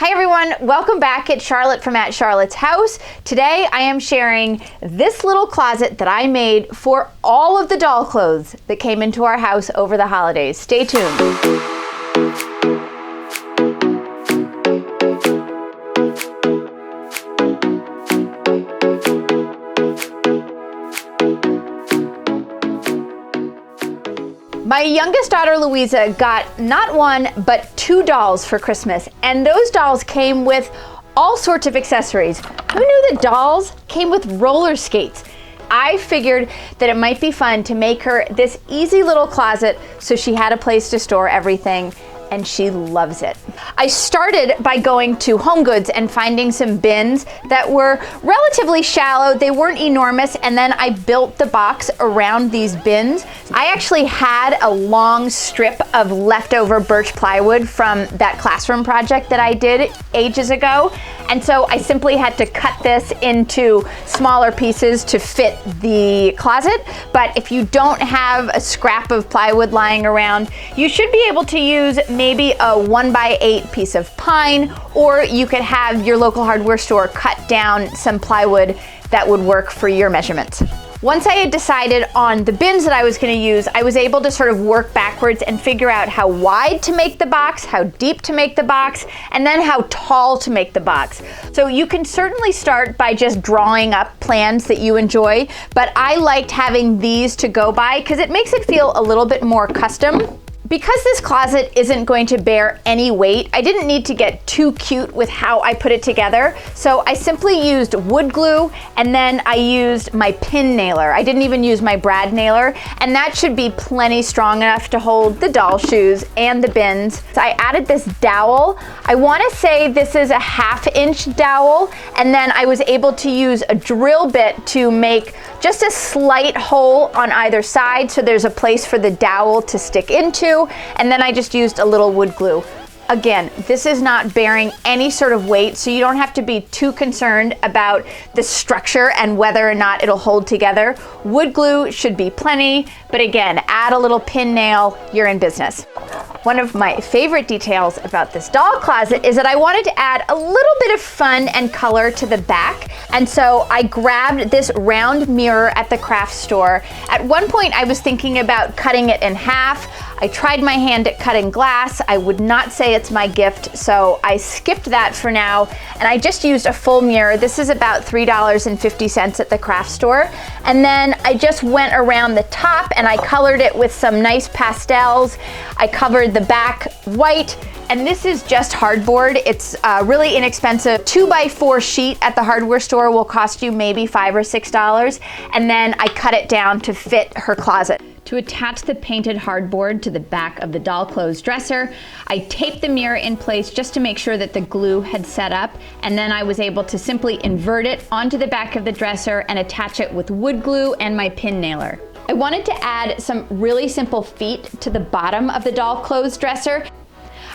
Hi everyone, welcome back. It's Charlotte from At Charlotte's House. Today I am sharing this little closet that I made for all of the doll clothes that came into our house over the holidays. Stay tuned. My youngest daughter, Louisa, got not one, but 2 dolls for Christmas. And those dolls came with all sorts of accessories. Who knew that dolls came with roller skates? I figured that it might be fun to make her this easy little closet so she had a place to store everything, and she loves it. I started by going to Home Goods and finding some bins that were relatively shallow. They weren't enormous, and then I built the box around these bins. I actually had a long strip of leftover birch plywood from that classroom project that I did ages ago, and so I simply had to cut this into smaller pieces to fit the closet. But if you don't have a scrap of plywood lying around, you should be able to use maybe a 1x8 piece of pine, or you could have your local hardware store cut down some plywood that would work for your measurements. Once I had decided on the bins that I was going to use, I was able to sort of work backwards and figure out how wide to make the box, how deep to make the box, and then how tall to make the box. So you can certainly start by just drawing up plans that you enjoy, but I liked having these to go by because it makes it feel a little bit more custom. Because this closet isn't going to bear any weight, I didn't need to get too cute with how I put it together. So I simply used wood glue, and then I used my pin nailer. I didn't even use my brad nailer, and that should be plenty strong enough to hold the doll shoes and the bins. So I added this dowel. I want to say this is a 1/2 inch dowel, and then I was able to use a drill bit to make just a slight hole on either side so there's a place for the dowel to stick into, and then I just used a little wood glue. Again, this is not bearing any sort of weight, so you don't have to be too concerned about the structure and whether or not it'll hold together. Wood glue should be plenty, but again, add a little pin nail, you're in business. One of my favorite details about this doll closet is that I wanted to add a little bit of fun and color to the back, and so I grabbed this round mirror at the craft store. At one point I was thinking about cutting it in half. I tried my hand at cutting glass. I would not say it's my gift, so I skipped that for now, and I just used a full mirror. This is about $3.50 at the craft store. And then I just went around the top and I colored it with some nice pastels. I covered the back white, and this is just hardboard. It's really inexpensive. 2x4 sheet at the hardware store will cost you maybe $5 or $6, and then I cut it down to fit her closet. To attach the painted hardboard to the back of the doll clothes dresser, I taped the mirror in place just to make sure that the glue had set up, and then I was able to simply invert it onto the back of the dresser and attach it with wood glue and my pin nailer. I wanted to add some really simple feet to the bottom of the doll clothes dresser.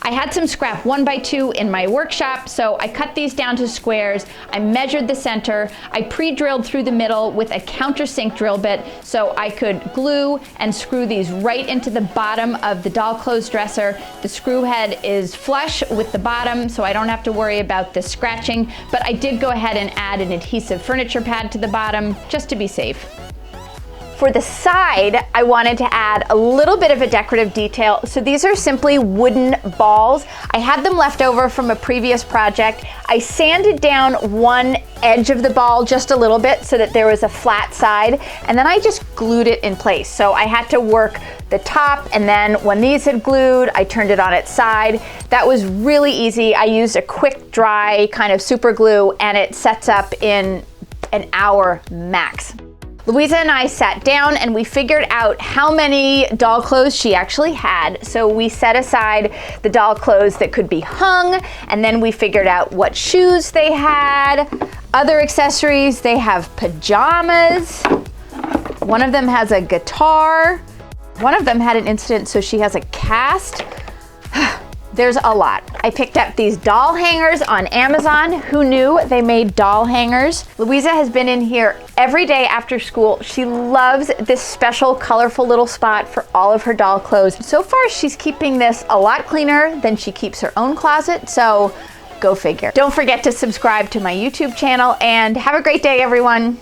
I had some scrap 1x2 in my workshop, so I cut these down to squares. I measured the center. I pre-drilled through the middle with a countersink drill bit so I could glue and screw these right into the bottom of the doll clothes dresser. The screw head is flush with the bottom, so I don't have to worry about the scratching, but I did go ahead and add an adhesive furniture pad to the bottom just to be safe. For the side, I wanted to add a little bit of a decorative detail. So these are simply wooden balls. I had them left over from a previous project. I sanded down one edge of the ball just a little bit so that there was a flat side, and then I just glued it in place. So I had to work the top, and then when these had glued, I turned it on its side. That was really easy. I used a quick dry kind of super glue, and it sets up in an hour max. Louisa and I sat down and we figured out how many doll clothes she actually had. So we set aside the doll clothes that could be hung, and then we figured out what shoes they had, other accessories. They have pajamas. One of them has a guitar. One of them had an incident, so she has a cast. There's a lot. I picked up these doll hangers on Amazon. Who knew they made doll hangers? Louisa has been in here every day after school. She loves this special, colorful little spot for all of her doll clothes. So far, she's keeping this a lot cleaner than she keeps her own closet, so Go figure. Don't forget to subscribe to my YouTube channel, and have a great day, everyone.